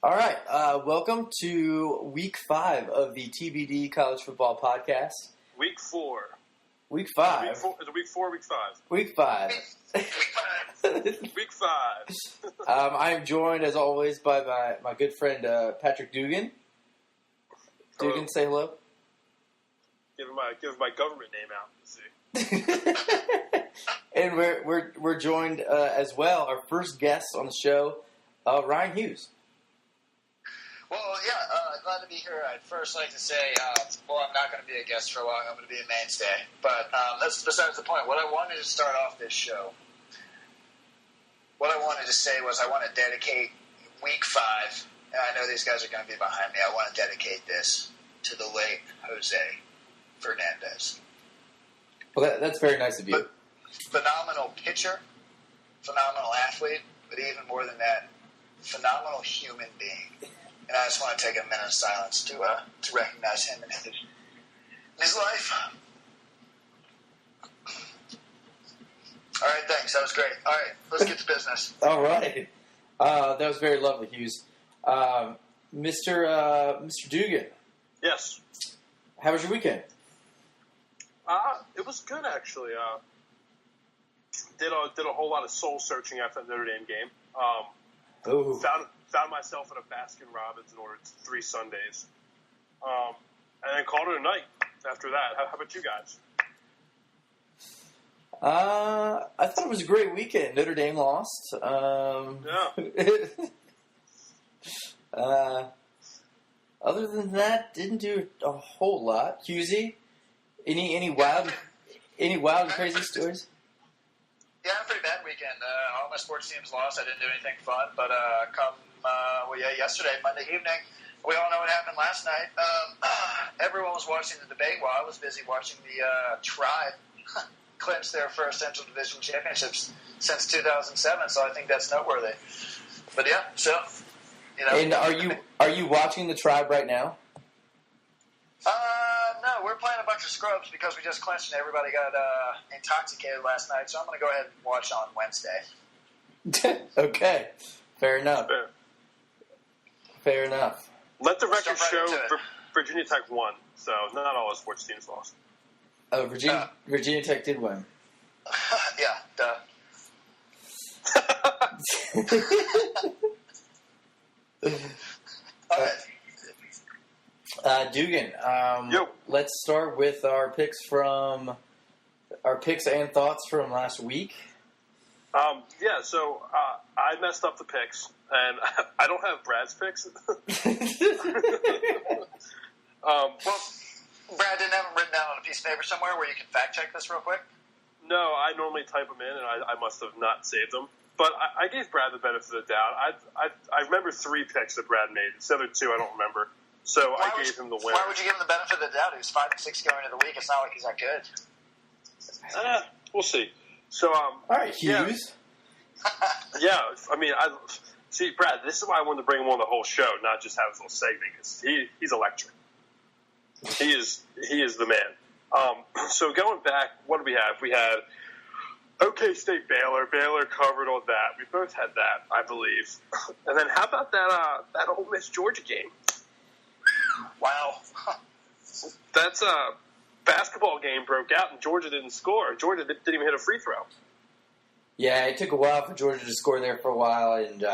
All right, welcome to Week 5 of the TBD College Football Podcast. Week 4. Week 5? Is it Week 4 or Week 5? Week 5. Week 5. I am joined, as always, by my good friend Patrick Dugan. Hello. Dugan, say hello. Give my government name out. Let's see. And we're joined as well, our first guest on the show, Ryan Hughes. Well, glad to be here. I'd first like to say, I'm not going to be a guest for a while. I'm going to be a mainstay. But that's besides the point. What I wanted to start off this show, what I wanted to say was I want to dedicate Week 5, and I know these guys are going to be behind me. I want to dedicate this to the late Jose Fernandez. Well, that's very nice of you. But phenomenal pitcher, phenomenal athlete, but even more than that, phenomenal human being. And I just want to take a minute of silence to recognize him in his life. All right, thanks. That was great. All right, let's get to business. All right. That was very lovely, Hughes. Mr. Dugan. Yes. How was your weekend? It was good, actually. Did a whole lot of soul searching after that Notre Dame game. Found myself at a Baskin Robbins and ordered 3 sundaes. And then called it a night after that. How about you guys? I thought it was a great weekend. Notre Dame lost. Other than that, didn't do a whole lot. Hughesy, any wild and crazy stories? Yeah, pretty bad weekend. All my sports teams lost. I didn't do anything fun, but yesterday, Monday evening, we all know what happened last night. Everyone was watching the debate while I was busy watching the Tribe clinch their first Central Division championships since 2007. So I think that's noteworthy. But yeah, so And are you watching the Tribe right now? No, we're playing a bunch of scrubs because we just clinched and everybody got intoxicated last night. So I'm going to go ahead and watch on Wednesday. Okay, fair enough. Fair enough. Let the record show Virginia Tech won, so not all the sports teams lost. Oh, Virginia Tech did win. Yeah, duh. All right. Dugan, Yo. Let's start with our picks and thoughts from last week. So I messed up the picks, and I don't have Brad's picks. Well, Brad didn't have them written down on a piece of paper somewhere where you can fact check this real quick? No, I normally type them in, and I must have not saved them. But I gave Brad the benefit of the doubt. I remember 3 picks that Brad made. The other 2 I don't remember. So I gave him the win. Why would you give him the benefit of the doubt? He was 5-6 going into the week. It's not like he's that good. We'll see. So, All right, Hughes. Yeah, I mean, see, Brad, this is why I wanted to bring him on the whole show, not just have his little segment, because he's electric. He is the man. So going back, what do we have? We had OK State Baylor. Baylor covered all that. We both had that, I believe. And then how about that Ole Miss Georgia game? Wow. That's a basketball game broke out and Georgia didn't score. Georgia didn't even hit a free throw. Yeah, it took a while for Georgia to score there for a while, and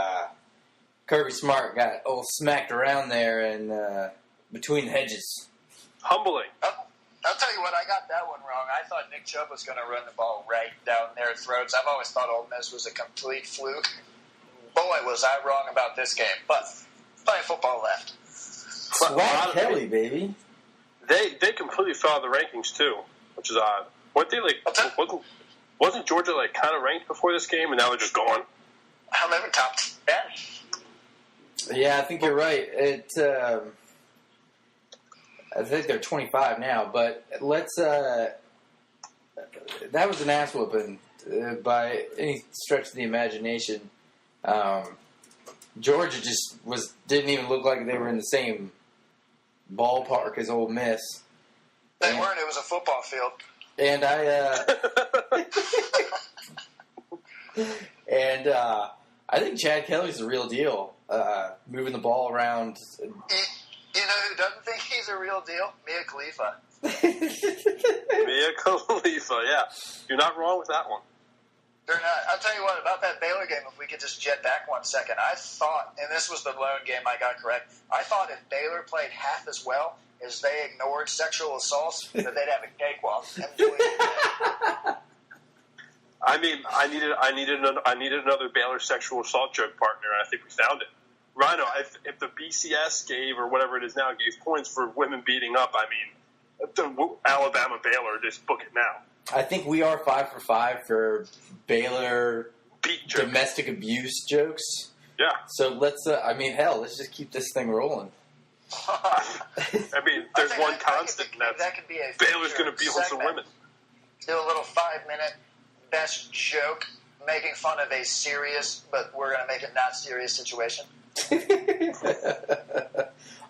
Kirby Smart got smacked around there and between the hedges. Humbling. I'll tell you what, I got that one wrong. I thought Nick Chubb was going to run the ball right down their throats. I've always thought Ole Miss was a complete fluke. Boy, was I wrong about this game. But playing football left. Swat Kelly, baby. They completely fell out of the rankings too, which is odd. Wasn't Georgia kind of ranked before this game, and now they're just gone? I'm in top 10. Yeah, I think you're right. I think they're 25 now, but let's. That was an ass whooping by any stretch of the imagination. Georgia just didn't even look like they were in the same ballpark as Ole Miss. They weren't. It was a football field. And I think Chad Kelly's the real deal. Moving the ball around. You know who doesn't think he's a real deal? Mia Khalifa. Mia Khalifa, yeah. You're not wrong with that one. They're not. I'll tell you what, about that Baylor game, if we could just jet back 1 second, I thought, and this was the lone game I got correct, I thought if Baylor played half as well as they ignored sexual assaults, that they'd have a cakewalk. I mean, I needed another Baylor sexual assault joke partner, and I think we found it. Rhino, if the BCS gave, or whatever it is now, gave points for women beating up, I mean, the Alabama Baylor, just book it now. I think we are 5 for 5 for Baylor domestic abuse jokes. Yeah. So let's, let's just keep this thing rolling. I mean, there's one constant, and that could be a Baylor's going to be on some women. Do a little 5-minute best joke making fun of a serious, but we're going to make it not serious situation.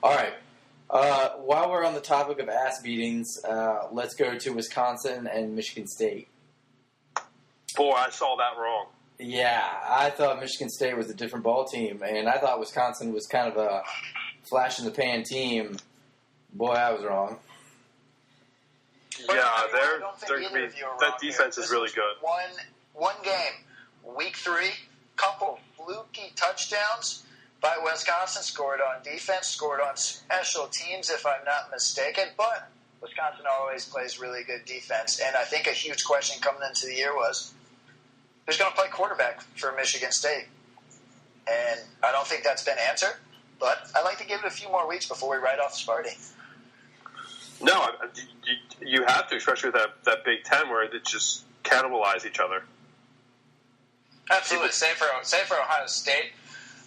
All right. While we're on the topic of ass beatings, let's go to Wisconsin and Michigan State. Boy, I saw that wrong. Yeah, I thought Michigan State was a different ball team, and I thought Wisconsin was kind of a flash-in-the-pan team. Boy, I was wrong. Yeah, that defense is really good. One game, week 3, couple fluky touchdowns by Wisconsin, scored on defense, scored on special teams, if I'm not mistaken. But Wisconsin always plays really good defense. And I think a huge question coming into the year was, who's going to play quarterback for Michigan State? And I don't think that's been answered. But I'd like to give it a few more weeks before we write off Sparty. No, you have to, especially with that Big Ten where they just cannibalize each other. Absolutely. Same for Ohio State,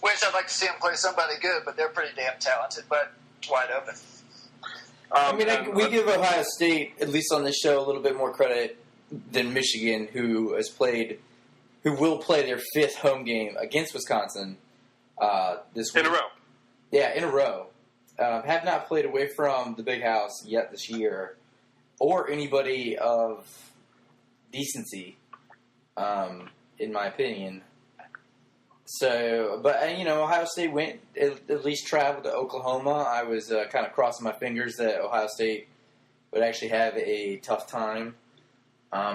which I'd like to see them play somebody good, but they're pretty damn talented, but it's wide open. We give Ohio State, at least on this show, a little bit more credit than Michigan, who will play their 5th home game against Wisconsin this week. In a row. Yeah, in a row. Have not played away from the Big House yet this year, or anybody of decency, in my opinion. So, but Ohio State went, at least traveled to Oklahoma. I was kind of crossing my fingers that Ohio State would actually have a tough time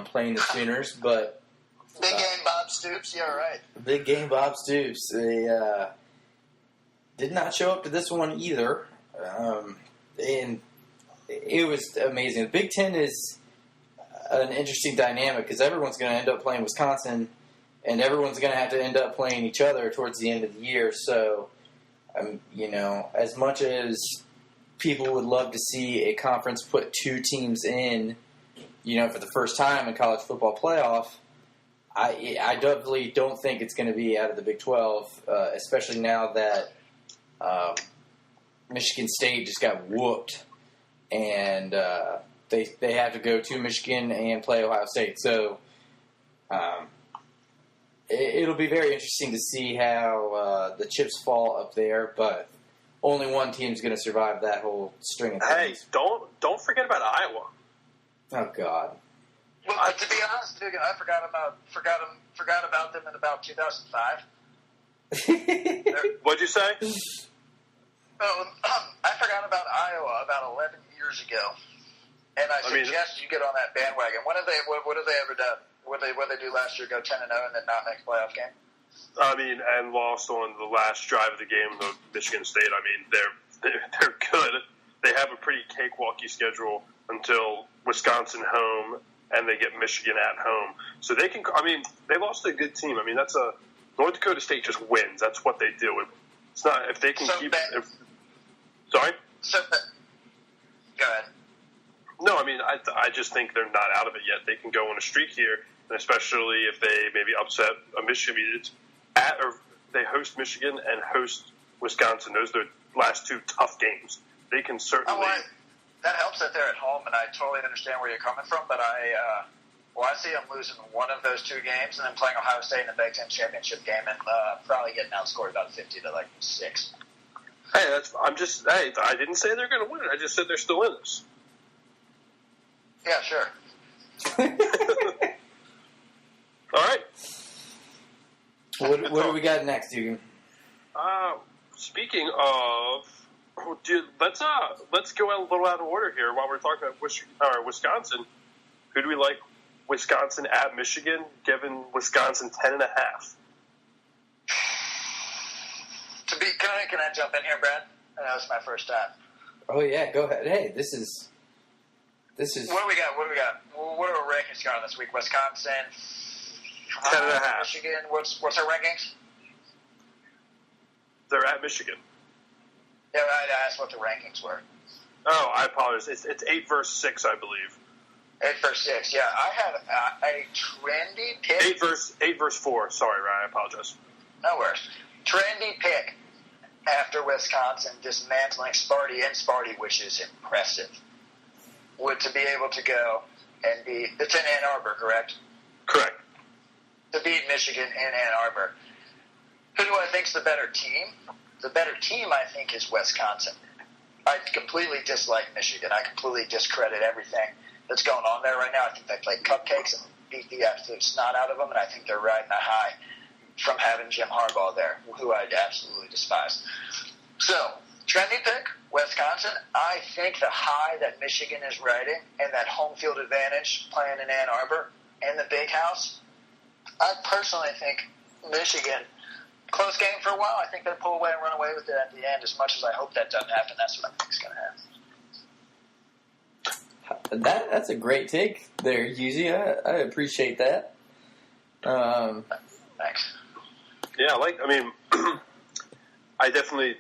playing the Sooners, but big game Bob Stoops, yeah, right. Big game Bob Stoops. They did not show up to this one either. And it was amazing. The Big Ten is an interesting dynamic because everyone's going to end up playing Wisconsin, and everyone's going to have to end up playing each other towards the end of the year. So, as much as people would love to see a conference put 2 teams in, for the first time in college football playoff, I definitely don't think it's going to be out of the Big 12, especially now that Michigan State just got whooped, and they have to go to Michigan and play Ohio State. So it'll be very interesting to see how the chips fall up there, but only one team's going to survive that whole string of things. Hey, don't forget about Iowa. Oh God. Well, to be honest, Dugan, I forgot about them in about 2005. What'd you say? I forgot about Iowa about 11 years ago, and I suggest you get on that bandwagon. What have they ever done? What did they do last year? Go 10-0 and then not make a playoff game? And lost on the last drive of the game of Michigan State. They're good. They have a pretty cakewalky schedule until Wisconsin home, and they get Michigan at home. So they can. They lost to a good team. That's North Dakota State just wins. That's what they do. It's not if they can keep. Sorry. Go ahead. No, I just think they're not out of it yet. They can go on a streak here, and especially if they maybe upset a Michigan. It's they host Michigan and host Wisconsin. Those are the last 2 tough games. They can certainly. That helps that they're at home, and I totally understand where you're coming from. But I see them losing one of those 2 games, and then playing Ohio State in the Big Ten championship game, and probably getting outscored about 50-6. Hey, I didn't say they're going to win. I just said they're still in this. Yeah, sure. All right. What do we got next, Dugan? Speaking of, dude, let's go a little out of order here while we're talking about Wisconsin. Who do we like? Wisconsin at Michigan, given Wisconsin 10.5. Can I jump in here, Brad? I know it's my first time. Oh yeah, go ahead. Hey, this is. What do we got? What are our rankings going this week? Wisconsin 10.5. Michigan. What's our rankings? They're at Michigan. Yeah, I asked what the rankings were. Oh, I apologize. It's 8 versus 6, I believe. 8 versus 6. Yeah, I had a trendy pick. 8 versus 4. Sorry, Ryan. I apologize. No worries. Trendy pick after Wisconsin dismantling Sparty and Sparty, which is impressive. Would to be able to go and beat. It's in Ann Arbor, correct? Correct. To beat Michigan in Ann Arbor. Who do I think's the better team? The better team, I think, is Wisconsin. I completely dislike Michigan. I completely discredit everything that's going on there right now. I think they played cupcakes and beat the absolute snot out of them, and I think they're riding a high from having Jim Harbaugh there, who I absolutely despise. So, trendy pick, Wisconsin. I think the high that Michigan is riding and that home field advantage playing in Ann Arbor and the big house, I personally think Michigan, close game for a while, I think they'll pull away and run away with it at the end. As much as I hope that doesn't happen, that's what I think is going to happen. That's a great take there, Hughes. I appreciate that. Thanks. Yeah, I definitely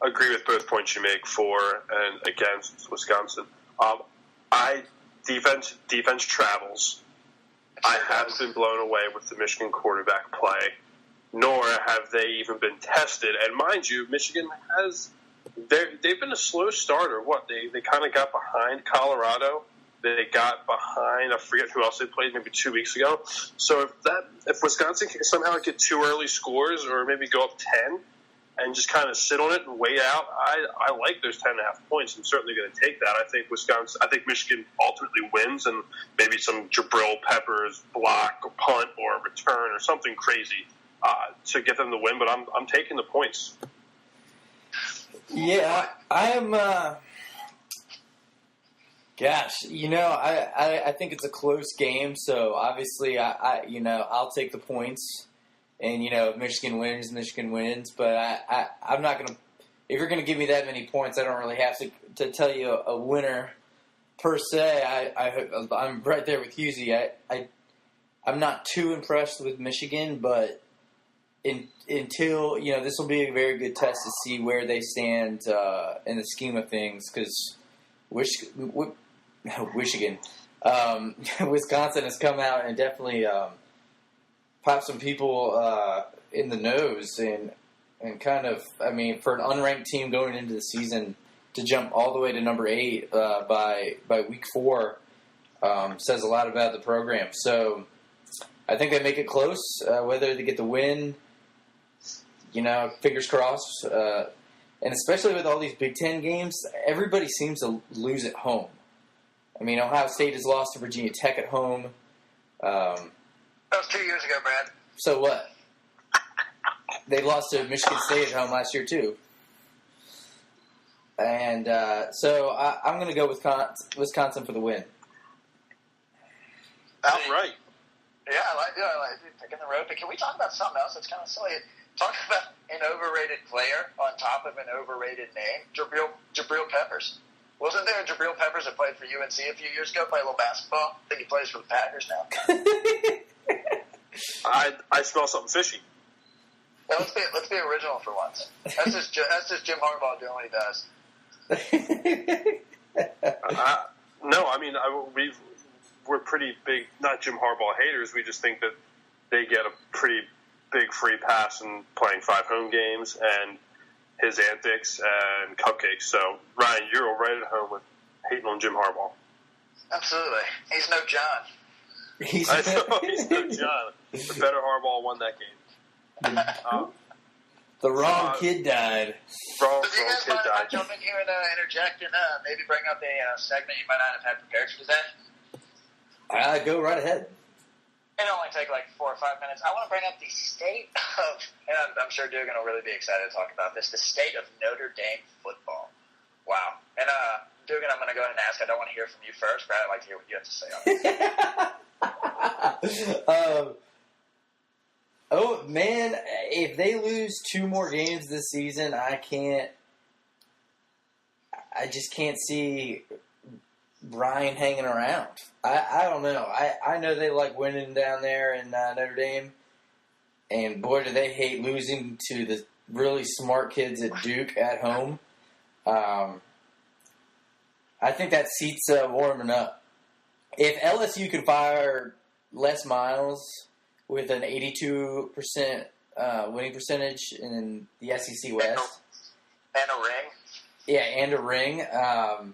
agree with both points you make for and against Wisconsin. Defense travels. I haven't been blown away with the Michigan quarterback play, nor have they even been tested. And mind you, Michigan they've been a slow starter. They kind of got behind Colorado. They got behind, I forget who else they played, maybe 2 weeks ago. So if Wisconsin can somehow get 2 early scores or maybe go up 10 and just kind of sit on it and wait out, I like those 10.5 points. I'm certainly going to take that. I think Michigan ultimately wins, and maybe some Jabril Peppers block or punt or return or something crazy to get them the win. But I'm taking the points. Yeah, I am. Gosh, I think it's a close game. So obviously, I'll take the points. And, if Michigan wins. But I'm not going to – if you're going to give me that many points, I don't really have to tell you a winner per se. I'm right there with Hughes. I'm not too impressed with Michigan, but until – this will be a very good test to see where they stand in the scheme of things, because Michigan – Wisconsin has come out and definitely pop some people in the nose and kind of, for an unranked team going into the season to jump all the way to number 8 by week 4 says a lot about the program. So I think they make it close. Whether they get the win, fingers crossed. And especially with all these Big Ten games, everybody seems to lose at home. Ohio State has lost to Virginia Tech at home. That was 2 years ago, Brad. So what? They lost to Michigan State at home last year, too. And so I'm going to go with Wisconsin for the win. Outright. Yeah, I like picking the road. But can we talk about something else that's kind of silly? Talk about an overrated player on top of an overrated name, Jabril Peppers. Wasn't there a Jabril Peppers that played for UNC a few years ago, played a little basketball? I think he plays for the Packers now. I smell something fishy. Yeah, let's be original for once. That's just Jim Harbaugh doing what he does. No, we're pretty big, not Jim Harbaugh haters. We just think that they get a pretty big free pass in playing 5 home games and his antics and cupcakes. So, Ryan, you're right at home with hating on Jim Harbaugh. Absolutely. He's no John. He's no John. The better Harbaugh won that game. The wrong kid died. Wrong kid died. I jump in here and interject and maybe bring up a segment you might not have had prepared for today? Go right ahead. It'll only take like 4 or 5 minutes. I want to bring up the state of, and I'm sure Dugan will really be excited to talk about this, the state of Notre Dame football. Wow. And Dugan, I'm going to go ahead and ask. I don't want to hear from you first, Brad. I'd like to hear what you have to say on this. Oh, man, if they lose 2 more games this season, I just can't see Brian hanging around. I don't know. I know they like winning down there in Notre Dame, and boy, do they hate losing to the really smart kids at Duke at home. I think that seat's warming up. If LSU could fire Les Miles with an 82% winning percentage in the SEC West. And a ring. Yeah, and a ring. I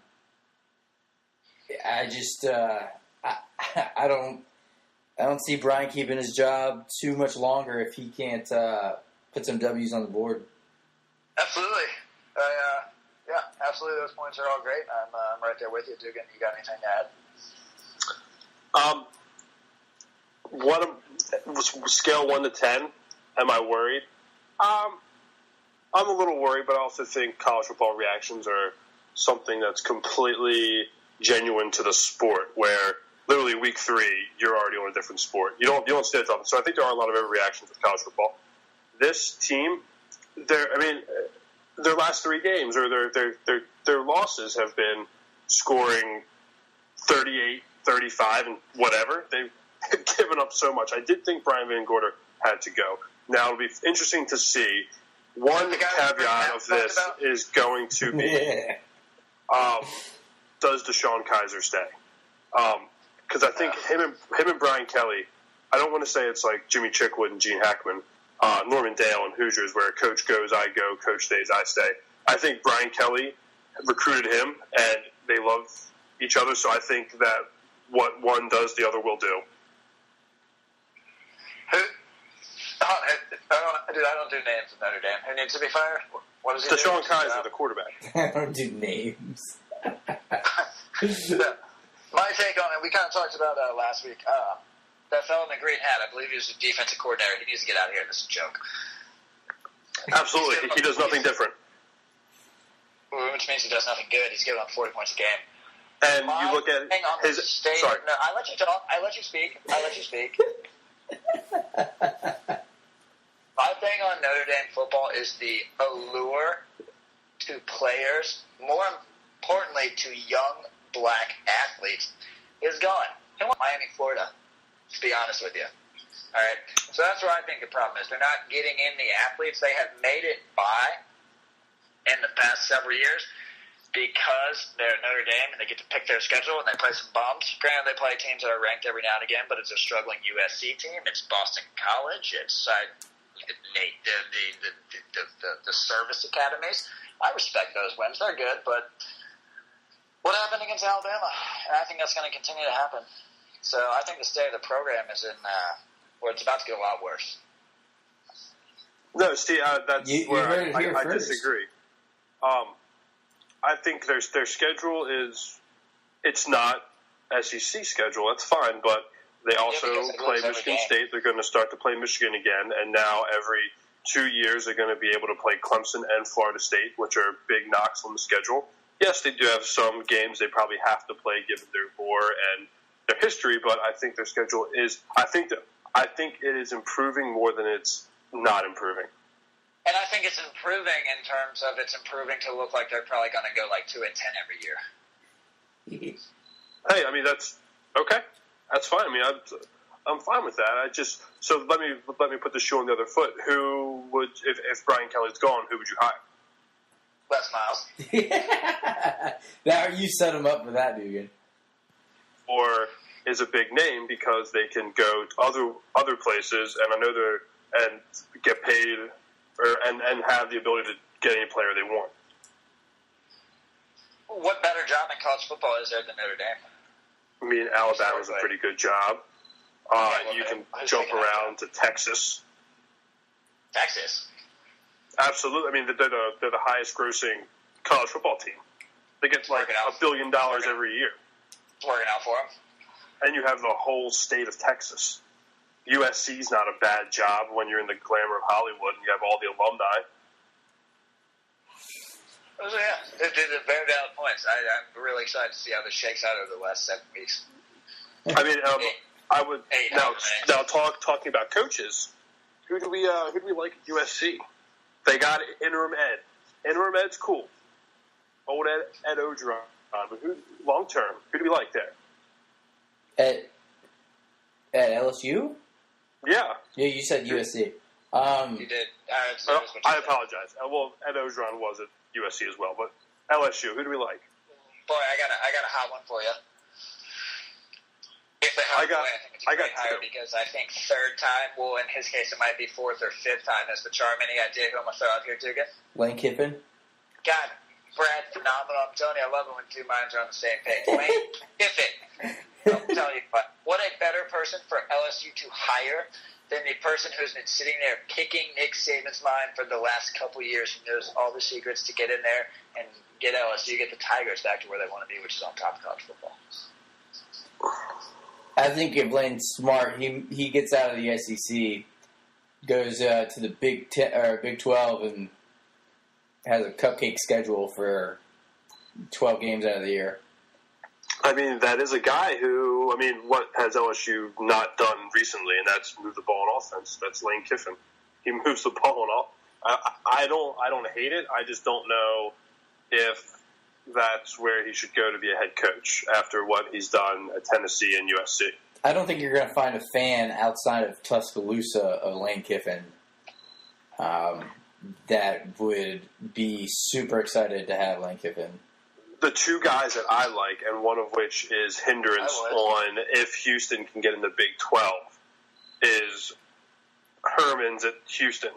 don't see Brian keeping his job too much longer if he can't put some W's on the board. Absolutely. Yeah, absolutely. Those points are all great. I'm right there with you, Dugan. You got anything to add? Scale 1 to 10, am I worried? I'm a little worried, but I also think college football reactions are something that's completely genuine to the sport, where literally week 3, you're already on a different sport. You don't stay on. So I think there are a lot of overreactions with college football. This team, their last 3 games or their losses have been scoring 38, 35, and whatever. They've given up so much. I did think Brian Van Gorder had to go. Now, it'll be interesting to see. One caveat of this is going to be, does Deshaun Kaiser stay? Because I think him and Brian Kelly, I don't want to say it's like Jimmy Chitwood and Gene Hackman, Norman Dale and Hoosiers, where coach goes, I go, coach stays, I stay. I think Brian Kelly recruited him, and they love each other, so I think that what one does, the other will do. I don't do names of Notre Dame. Who needs to be fired? What is he Deshaun doing? Kaiser, the quarterback. I don't do names. My take on it, we kind of talked about last week. That fellow in the green hat, I believe he was the defensive coordinator. He needs to get out of here. This is a joke. Absolutely. He does nothing different. Which means he does nothing good. He's giving up 40 points a game. And you look at his... Sorry. No, I let you talk. I let you speak. My thing on Notre Dame football is the allure to players, more importantly to young black athletes, is gone. They want Miami, Florida, to be honest with you. All right? So that's where I think the problem is. They're not getting in the athletes they have made it by in the past several years because they're Notre Dame and they get to pick their schedule and they play some bums. Granted, they play teams that are ranked every now and again, but it's a struggling USC team. It's Boston College. It's the service academies. I respect those wins. They're good, but what happened against Alabama? And I think that's going to continue to happen. So I think the state of the program is in where it's about to get a lot worse. No, Steve, that's where I disagree. I think their schedule it's not SEC schedule. That's fine, but they also play Michigan State. They're going to start to play Michigan again, and now every 2 years they're going to be able to play Clemson and Florida State, which are big knocks on the schedule. Yes, they do have some games they probably have to play given their lore and their history, but I think their schedule is. I think it is improving more than it's not improving. And I think it's improving in terms of it's improving to look like they're probably going to go like 2-10 every year. Hey, I mean that's okay. That's fine. I mean I'm fine with that. So let me put the shoe on the other foot. Who would if Brian Kelly's gone? Who would you hire? Les Miles. Now you set him up for that, Dugan. Or is a big name because they can go to other places, and I know and get paid and have the ability to get any player they want. What better job in college football is there than Notre Dame? I mean, Alabama's a pretty good job. You can jump around to Texas. Texas? Absolutely. I mean, they're the highest grossing college football team. They get like $1 billion every year. It's working out for them. And you have the whole state of Texas. USC's not a bad job when you're in the glamour of Hollywood and you have all the alumni. Oh, yeah, they're very valid points. I'm really excited to see how this shakes out over the last 7 weeks. I mean, I would now talking about coaches. Who do we like at USC? They got interim Ed. Interim Ed's cool. Old Ed Ogeron. But long term, who do we like there? At LSU? Yeah. Yeah, you said USC. You did. I apologize. Well, Ed Ogeron was at USC as well, but LSU, who do we like? Boy, I got a hot one for you. If they have I got higher because I think third time, well, in his case, it might be fourth or fifth time as the charm. Any idea who I'm going to throw out here, Dugan? Lane Kiffin? God, Brad, phenomenal. I'm telling you, I love it when two minds are on the same page. Lane Kiffin. I'll tell you what a better person for LSU to hire than the person who's been sitting there kicking Nick Saban's mind for the last couple of years, who knows all the secrets to get in there and get LSU, get the Tigers back to where they want to be, which is on top of college football. I think if Lane's smart, he gets out of the SEC, goes to the Big 12, and has a cupcake schedule for 12 games out of the year. I mean, that is a guy who, what has LSU not done recently, and that's move the ball on offense. That's Lane Kiffin. He moves the ball on offense. I don't hate it. I just don't know if that's where he should go to be a head coach after what he's done at Tennessee and USC. I don't think you're going to find a fan outside of Tuscaloosa of Lane Kiffin that would be super excited to have Lane Kiffin. The two guys that I like, and one of which is hindrance on if Houston can get in the Big 12, is Herman's at Houston.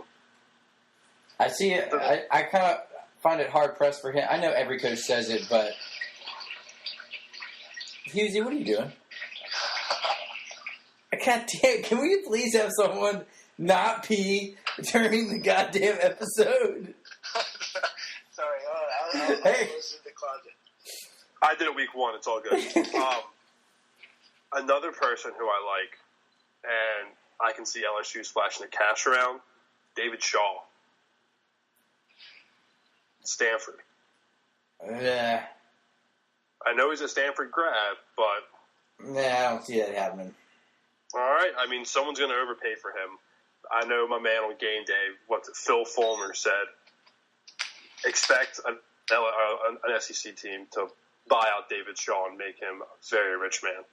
I see it. I kind of find it hard pressed for him. I know every coach says it, but Hughesy, what are you doing? God damn! Can we please have someone not pee during the goddamn episode? Sorry, I was in the closet. I did it week 1. It's all good. Another person who I like, and I can see LSU splashing the cash around, David Shaw. Stanford. Yeah. I know he's a Stanford grad, but... Nah, I don't see that happening. All right. Someone's going to overpay for him. I know my man on game day, Phil Fulmer said, expect an SEC team to buy out David Shaw and make him a very rich man.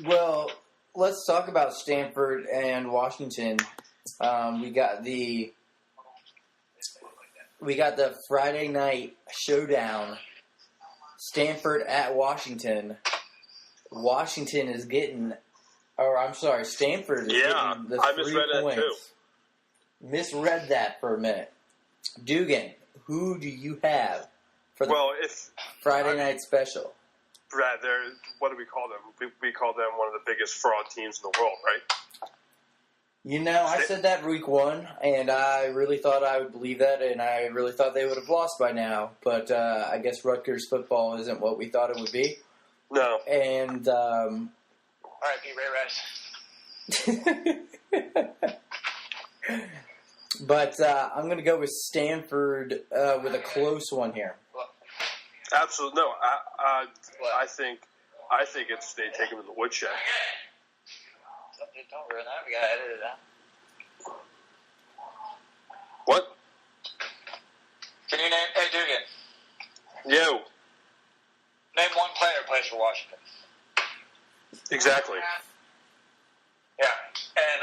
Well, let's talk about Stanford and Washington. We got the Friday night showdown. Stanford at Washington. Stanford is getting the I 3 misread points. that too. Misread that for a minute. Dugan, who do you have for the Friday night special? Brad, what do we call them? We call them one of the biggest fraud teams in the world, right? You know, I said that week 1, and I really thought I would believe that, and I really thought they would have lost by now. But I guess Rutgers football isn't what we thought it would be. No. And R.I.P. Ray Rice. But I'm going to go with Stanford with a close one here. Absolutely no. I think it's they take him to the woodshed. Don't ruin that. We got to edit it out. What? Can you name? Hey, Dugan. Yo. Name one player who plays for Washington. Exactly. Yeah, and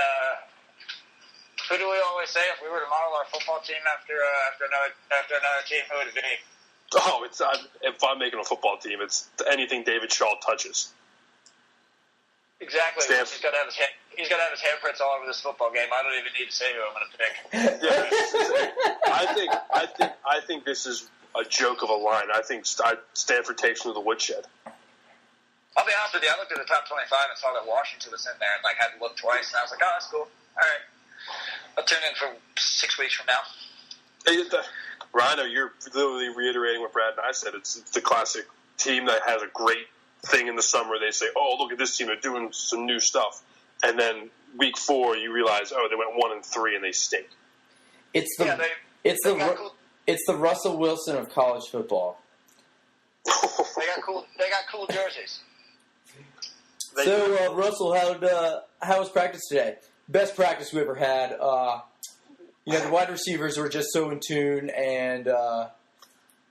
who do we always say if we were to model our football team after another team? Who would it be? Oh, if I'm making a football team, it's anything David Shaw touches. Exactly. He's got to have his handprints all over this football game. I don't even need to say who I'm going to pick. Yeah, I think this is a joke of a line. I think Stanford takes him to the woodshed. I'll be honest with you. I looked at the top 25 and saw that Washington was in there and had to look twice, and I was like, oh, that's cool. All right. I'll tune in for 6 weeks from now. Rhino, you're literally reiterating what Brad and I said. It's the classic team that has a great thing in the summer. They say, oh, look at this team. They're doing some new stuff. and then week 4 you realize, oh, they went 1-3 and they stink. It's the Russell Wilson of college football. They got cool jerseys. So Russell, how was practice today? Best practice we ever had. The wide receivers were just so in tune, and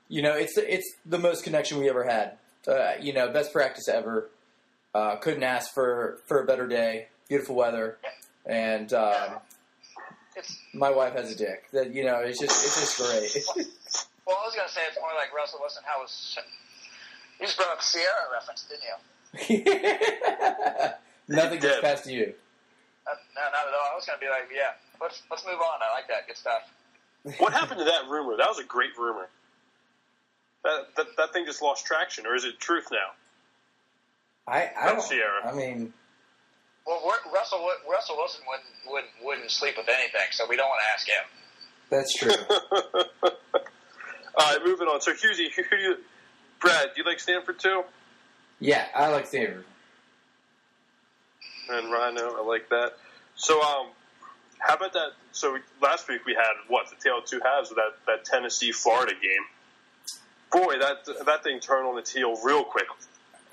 it's the most connection we ever had. Best practice ever. Couldn't ask for a better day. Beautiful weather, and my wife has a dick. That it's just great. Well, I was gonna say it's more like Russell Wilson. You just brought up Sierra reference, didn't you? Nothing gets past you. No, not at all. I was gonna be like, yeah. Let's move on. I like that. Good stuff. What happened to that rumor? That was a great rumor. That thing just lost traction, or is it truth now? I don't. Sierra. I mean, well, Russell Wilson wouldn't sleep with anything, so we don't want to ask him. That's true. All right, moving on. So, Hughesy, Brad, do you like Stanford too? Yeah, I like Stanford. And Rhino, I like that. So, how about that? So, last week we had, the tale of two halves of that Tennessee-Florida game. Boy, that thing turned on its heel real quick.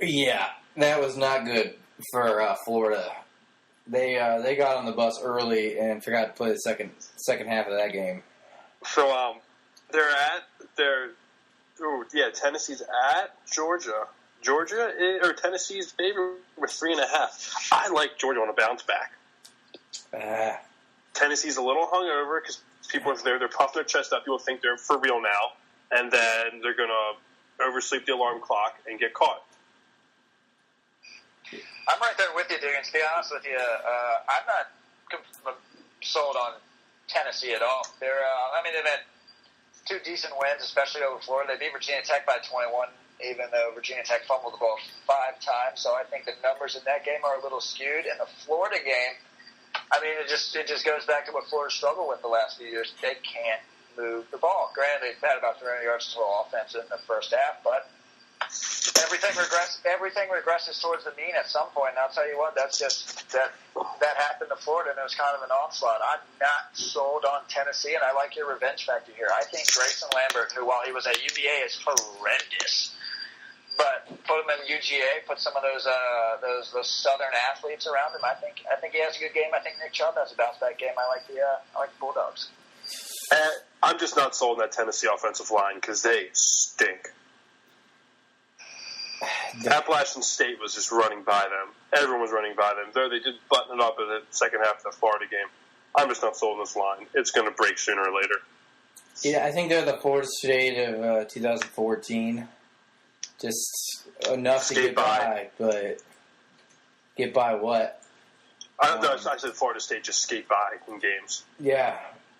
Yeah, that was not good for Florida. They got on the bus early and forgot to play the second half of that game. So, Tennessee's at Georgia. Tennessee's favorite with 3.5. I like Georgia on a bounce back. Tennessee's a little hungover because people, if they're puffing their chest up, people think they're for real now, and then they're gonna oversleep the alarm clock and get caught. I'm right there with you, dude. And to be honest with you, I'm not sold on Tennessee at all. They've had 2 decent wins, especially over Florida. They beat Virginia Tech by 21. Even though Virginia Tech fumbled the ball 5 times. So I think the numbers in that game are a little skewed. In the Florida game, it just goes back to what Florida struggled with the last few years. They can't move the ball. Granted, they've had about 300 yards total offense in the first half, but everything regresses towards the mean at some point. And I'll tell you what, that happened to Florida, and it was kind of an onslaught. I'm not sold on Tennessee, and I like your revenge factor here. I think Grayson Lambert, who while he was at UVA is horrendous, but put him in UGA, put some of those Southern athletes around him. I think he has a good game. I think Nick Chubb has a bounce back game. I like the Bulldogs. I'm just not sold on that Tennessee offensive line because they stink. Appalachian State was just running by them. Everyone was running by them. Though they did button it up in the second half of the Florida game. I'm just not sold on this line. It's going to break sooner or later. Yeah, I think they're the Florida State of 2014. Just enough to get by, but get by what? I said Florida State just skate by in games. Yeah.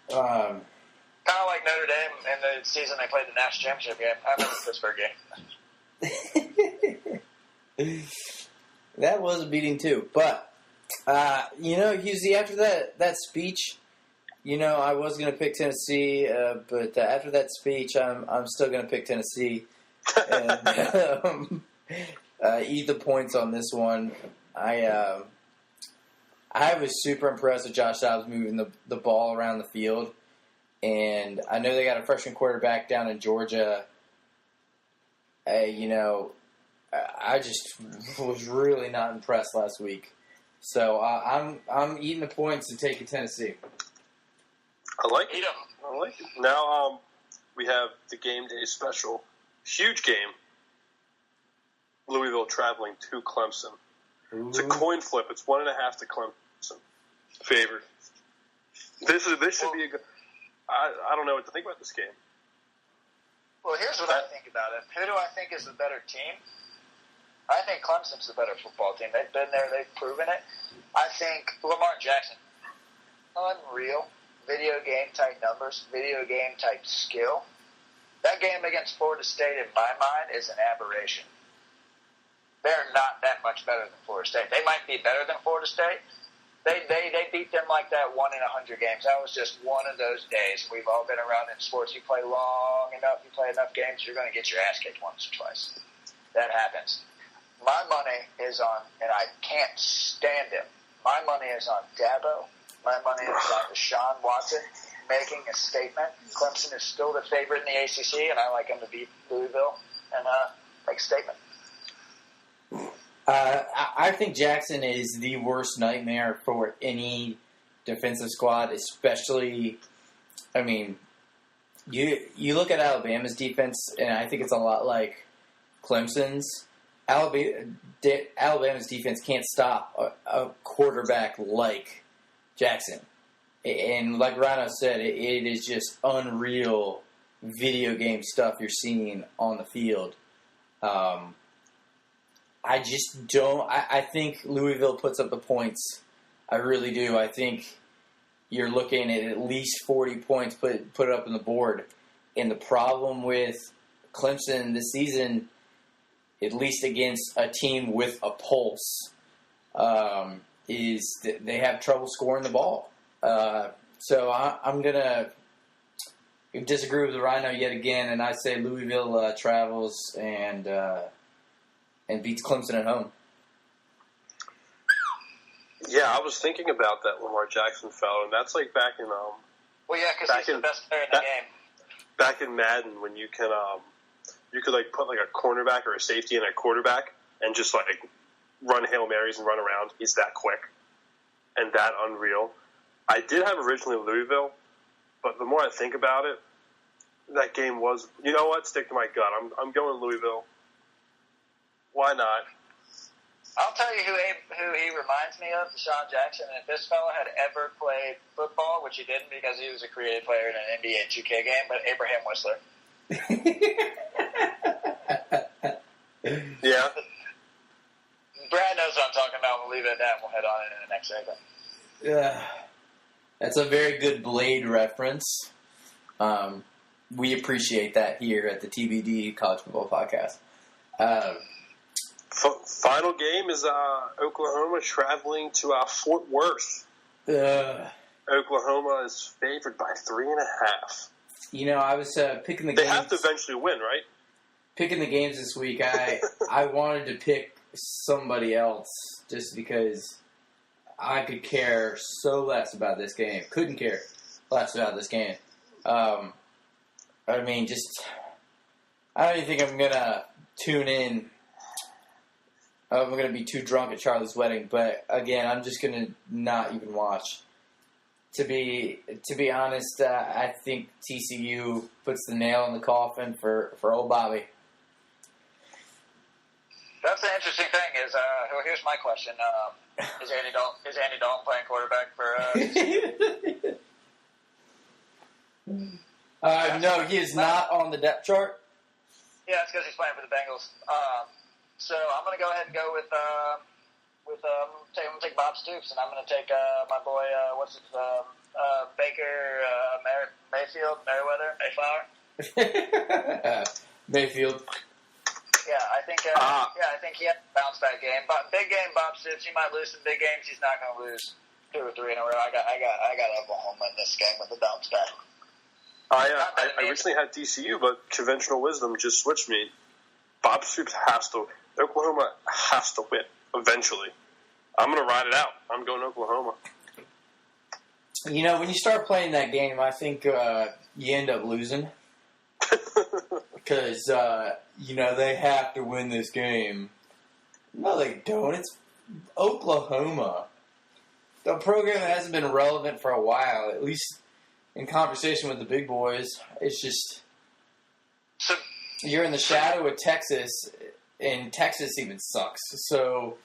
Kind of like Notre Dame in the season they played the national championship game. I remember the Pittsburgh game. That was a beating too. But, Hughes, after that speech, I was going to pick Tennessee, but after that speech, I'm still going to pick Tennessee. And eat the points on this one. I was super impressed with Josh Dobbs moving the ball around the field. And I know they got a freshman quarterback down in Georgia. I just was really not impressed last week. So I'm eating the points and taking Tennessee. I like it. Now we have the game day special. Huge game. Louisville traveling to Clemson. Ooh. It's a coin flip. It's 1.5 to Clemson. Favored. This should be a good. I don't know what to think about this game. Well, here's what I think about it. Who do I think is the better team? I think Clemson's the better football team. They've been there. They've proven it. I think Lamar Jackson, unreal. Video game type numbers. Video game type skill. That game against Florida State, in my mind, is an aberration. They're not that much better than Florida State. They might be better than Florida State. They beat them like that 1 in 100 games. That was just one of those days. We've all been around in sports. You play long enough, you play enough games, you're going to get your ass kicked once or twice. That happens. My money is on, and I can't stand him, My money is on Dabo. My money is on Deshaun Watson making a statement. Clemson is still the favorite in the ACC, and I like him to beat Louisville and make a statement. I think Jackson is the worst nightmare for any defensive squad, especially, I mean, you look at Alabama's defense, and I think it's a lot like Clemson's. Alabama's defense can't stop a quarterback like Jackson. And like Rhino said, it is just unreal video game stuff you're seeing on the field. I just don't. I think Louisville puts up the points. I really do. I think you're looking at least 40 points put up on the board. And the problem with Clemson this season, at least against a team with a pulse, is that they have trouble scoring the ball. So I'm going to disagree with the Rhino yet again, and I say Louisville travels and beats Clemson at home. Yeah, I was thinking about that Lamar Jackson fellow, and that's like back in well, yeah, because he's the best player in the game. Back in Madden, when you can like put like a cornerback or a safety in a quarterback and just like run Hail Marys and run around. He's that quick and that unreal. I did have originally Louisville, but the more I think about it, that game was, you know what, stick to my gut. I'm going Louisville. Why not? I'll tell you who he reminds me of, Deshaun Jackson. And if this fella had ever played football, which he didn't because he was a creative player in an NBA 2K game, but Abraham Whistler. Yeah. Brad knows what I'm talking about. We'll leave it at that. We'll head on into the next segment. Yeah, that's a very good Blade reference. We appreciate that here at the TBD College Football Podcast. Final game is Oklahoma traveling to Fort Worth. Oklahoma is favored by 3.5. You know, I was picking the games. They have to eventually win, right? Picking the games this week, I wanted to pick somebody else just because I could care so less about this game. Couldn't care less about this game. I mean, I don't even think I'm going to tune in. I'm going to be too drunk at Charlie's wedding, but again, I'm just going to not even watch. To be honest, I think TCU puts the nail in the coffin for old Bobby. That's the interesting thing. Here's my question: Is Andy Dalton playing quarterback for? No, he is not on the depth chart. Yeah, it's because he's playing for the Bengals. So I'm going to go ahead and go with I'm going to take Bob Stoops, and I'm going to take my boy, Baker Mayweather. Mayfield. Yeah, I think he had a bounce back game. But big game, Bob Stoops. He might lose some big games. He's not going to lose 2 or 3 in a row. I got Oklahoma in this game with a bounce back. I originally had TCU, but conventional wisdom just switched me. Bob Stoops Oklahoma has to win eventually. I'm going to ride it out. I'm going Oklahoma. You know, when you start playing that game, I think you end up losing. Because, they have to win this game. No, they don't. It's Oklahoma. The program hasn't been relevant for a while, at least in conversation with the big boys. It's just, you're in the shadow of Texas, and Texas even sucks. So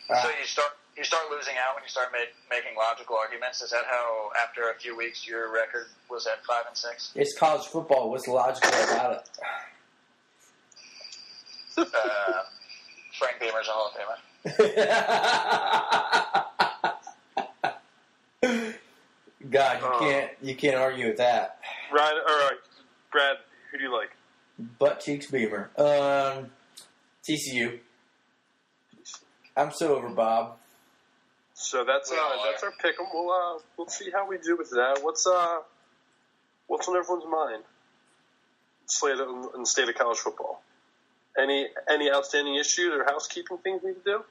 you start losing out when you start making logical arguments. Is that how, after a few weeks, your record was at 5-6? It's college football. What's logical about it? Frank Beamer's a Hall of Famer. God, you can't argue with that. Right, all right, Brad, who do you like? Butt cheeks Beamer. TCU. I'm so over Bob. So that's our pick 'em. We'll see how we do with that. What's on everyone's mind? In the state of college football. Any outstanding issues or housekeeping things we need to do?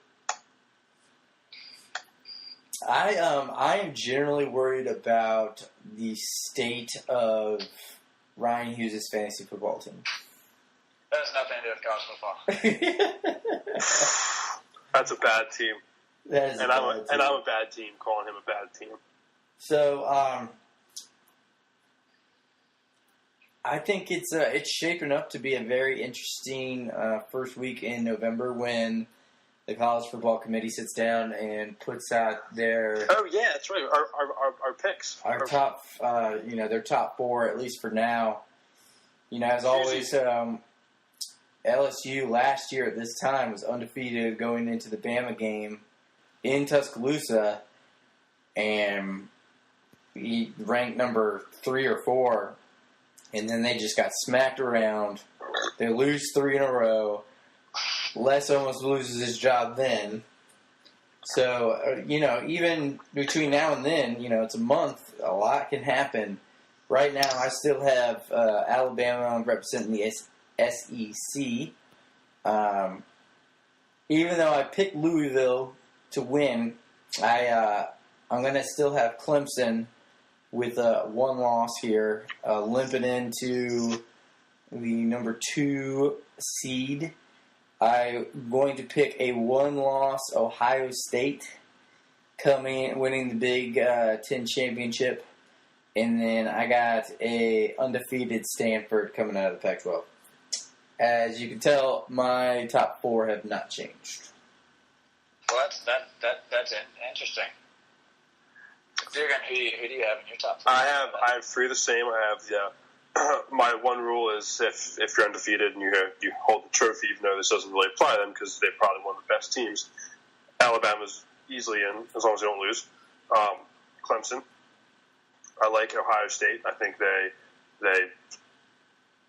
I am generally worried about the state of Ryan Hughes' fantasy football team. That has nothing to do with college football. That's a bad team. That is and I'm a bad team calling him a bad team. So I think it's shaping up to be a very interesting first week in November when the College Football Committee sits down and puts out their That's right, our picks, our top their top four, at least for now. As always, LSU last year at this time was undefeated going into the Bama game in Tuscaloosa, and he ranked number 3 or 4, and then they just got smacked around. They lose 3 in a row. Les almost loses his job then. So, even between now and then, it's a month. A lot can happen. Right now, I still have Alabama representing the SEC. Even though I picked Louisville to win, I'm going to still have Clemson with one loss here, limping into the number 2 seed. I'm going to pick a one-loss Ohio State winning the Big Ten championship. And then I got a undefeated Stanford coming out of the Pac-12. As you can tell, my top 4 have not changed. Well, that's interesting. Durgan, who do you have in your top 4? I have 3 the same. I have my one rule is if you're undefeated and you hold the trophy, even though this doesn't really apply to them because they're probably one of the best teams. Alabama's easily in as long as they don't lose. Clemson. I like Ohio State. I think they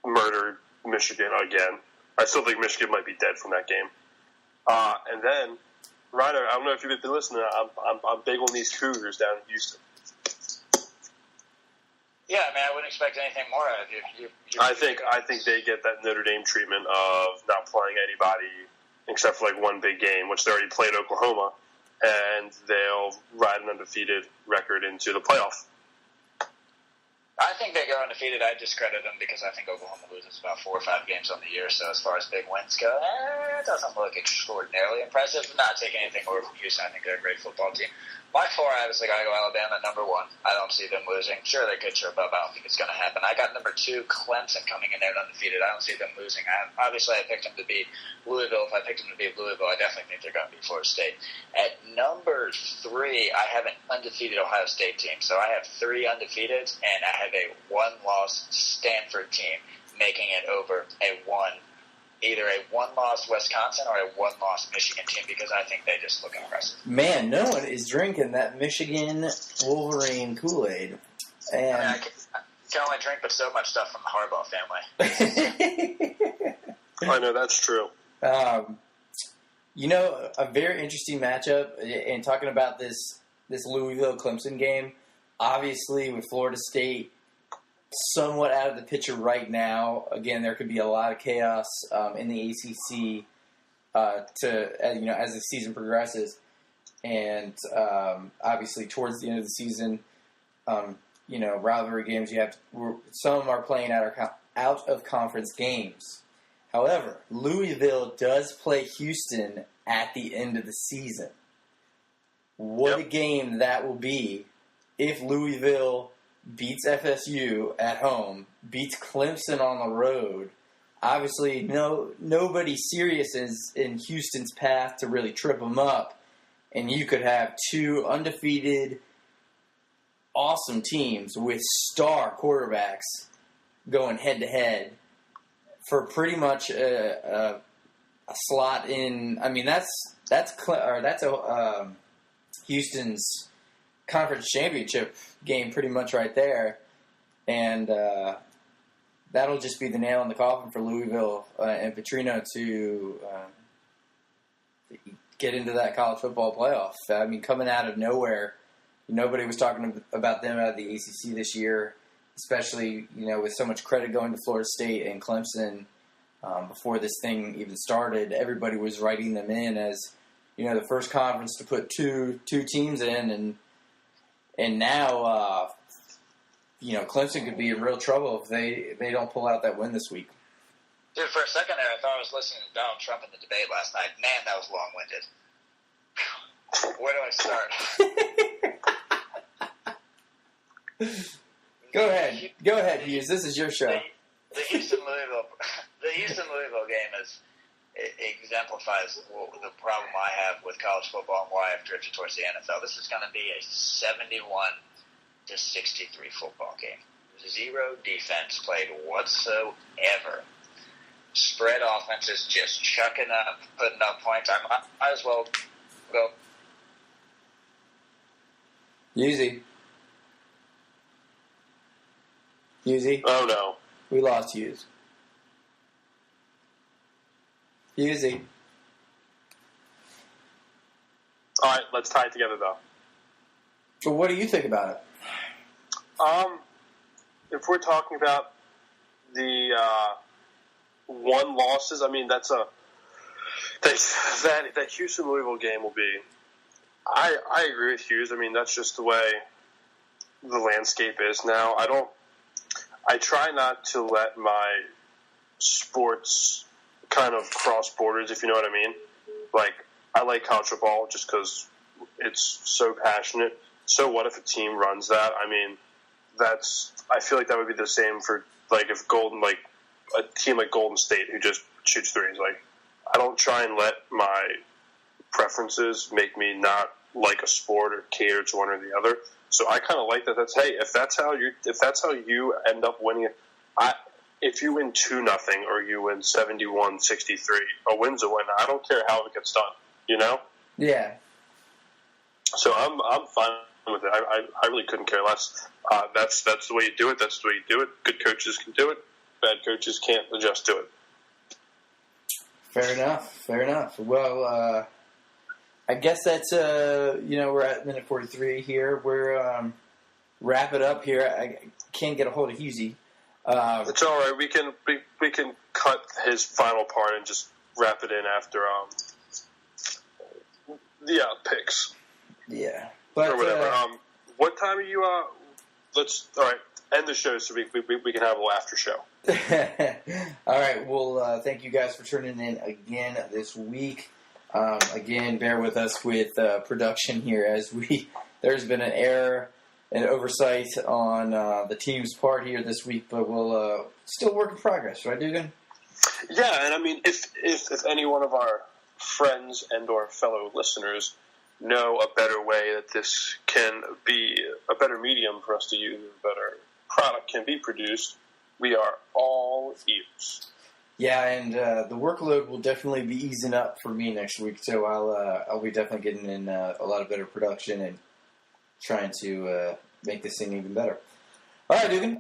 murdered Michigan again. I still think Michigan might be dead from that game. And then, Ryder, I don't know if you've been listening. I'm big on these Cougars down in Houston. Yeah, I wouldn't expect anything more out of you. I think they get that Notre Dame treatment of not playing anybody except for one big game, which they already played Oklahoma, and they'll ride an undefeated record into the playoff. I think they go undefeated. I discredit them because I think Oklahoma loses about 4 or 5 games on the year. So as far as big wins go, it doesn't look extraordinarily impressive. Not taking anything away from Houston. I think they're a great football team. My 4, obviously, got to go Alabama at number 1. I don't see them losing. Sure, they could, sure, but I don't think it's going to happen. I got number 2, Clemson, coming in there undefeated. I don't see them losing. Obviously, I picked them to beat Louisville. If I picked them to beat Louisville, I definitely think they're going to beat Florida State. At number 3, I have an undefeated Ohio State team. So I have 3 undefeated, and I have a one-loss Stanford team, making it over either a one-loss Wisconsin or a one-loss Michigan team because I think they just look impressive. Man, no one is drinking that Michigan Wolverine Kool-Aid. And I can only drink but so much stuff from the Harbaugh family. I know, that's true. A very interesting matchup, and talking about this Louisville-Clemson game, obviously with Florida State somewhat out of the picture right now. Again, there could be a lot of chaos in the ACC as the season progresses, and obviously towards the end of the season, rivalry games. Some are playing out of conference games. However, Louisville does play Houston at the end of the season. What a game that will be if Louisville beats FSU at home, beats Clemson on the road. Obviously, nobody serious is in Houston's path to really trip them up, and you could have 2 undefeated, awesome teams with star quarterbacks going head-to-head for pretty much a slot in. I mean, that's Houston's conference championship game pretty much right there, and that'll just be the nail in the coffin for Louisville and Petrino to get into that college football playoff. I mean, coming out of nowhere, nobody was talking about them out of the ACC this year, especially with so much credit going to Florida State and Clemson before this thing even started. Everybody was writing them in as the first conference to put two teams in, and now Clemson could be in real trouble if they don't pull out that win this week. Dude, for a second there, I thought I was listening to Donald Trump in the debate last night. Man, that was long-winded. Where do I start? Go ahead, Hughes. This is your show. The Houston-Louisville game exemplifies the problem I have with college football and why I've drifted towards the NFL. This is going to be a 71-63 football game. Zero defense played whatsoever. Spread offenses just chucking up, putting up points. I might as well go. Husey. Oh, no. We lost Hughes. Husey. All right, let's tie it together, though. So what do you think about it? If we're talking about the one losses, I mean, that Houston Louisville game will be. I agree with Hughes. I mean, that's just the way the landscape is now. I try not to let my sports kind of cross borders, if you know what I mean. Like, I like college football just because it's so passionate. So what if a team runs that? I mean, I feel like that would be the same for, like, if a team like Golden State who just shoots threes. Like, I don't try and let my preferences make me not like a sport or cater to one or the other. So I kind of like that. If that's how you end up winning it, if you win 2-0 or you win 71-63, a win's a win. I don't care how it gets done. You know? Yeah. So I'm fine with it. I really couldn't care less. That's the way you do it. That's the way you do it. Good coaches can do it. Bad coaches can't adjust to it. Fair enough. Well, I guess that's we're at minute 43 here. We're wrap it up here. I can't get a hold of Hughesy. It's all right. We can cut his final part and just wrap it in after the picks. Yeah, but or whatever. What time are you? Let's end the show so we can have a little after show. All right. Well, thank you guys for tuning in again this week. Again, bear with us with production here as there's been an error and oversight on the team's part here this week, but we'll still work in progress, right, Dugan? Yeah, and I mean, if any one of our friends and or fellow listeners know a better way that this can be a better medium for us to use, a better product can be produced, we are all ears. Yeah, and the workload will definitely be easing up for me next week, so I'll be definitely getting in a lot of better production and trying to make this thing even better. All right, Dugan,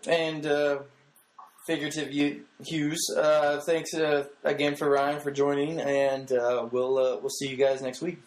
and figurative Hughes. Thanks again for Ryan for joining, and we'll see you guys next week.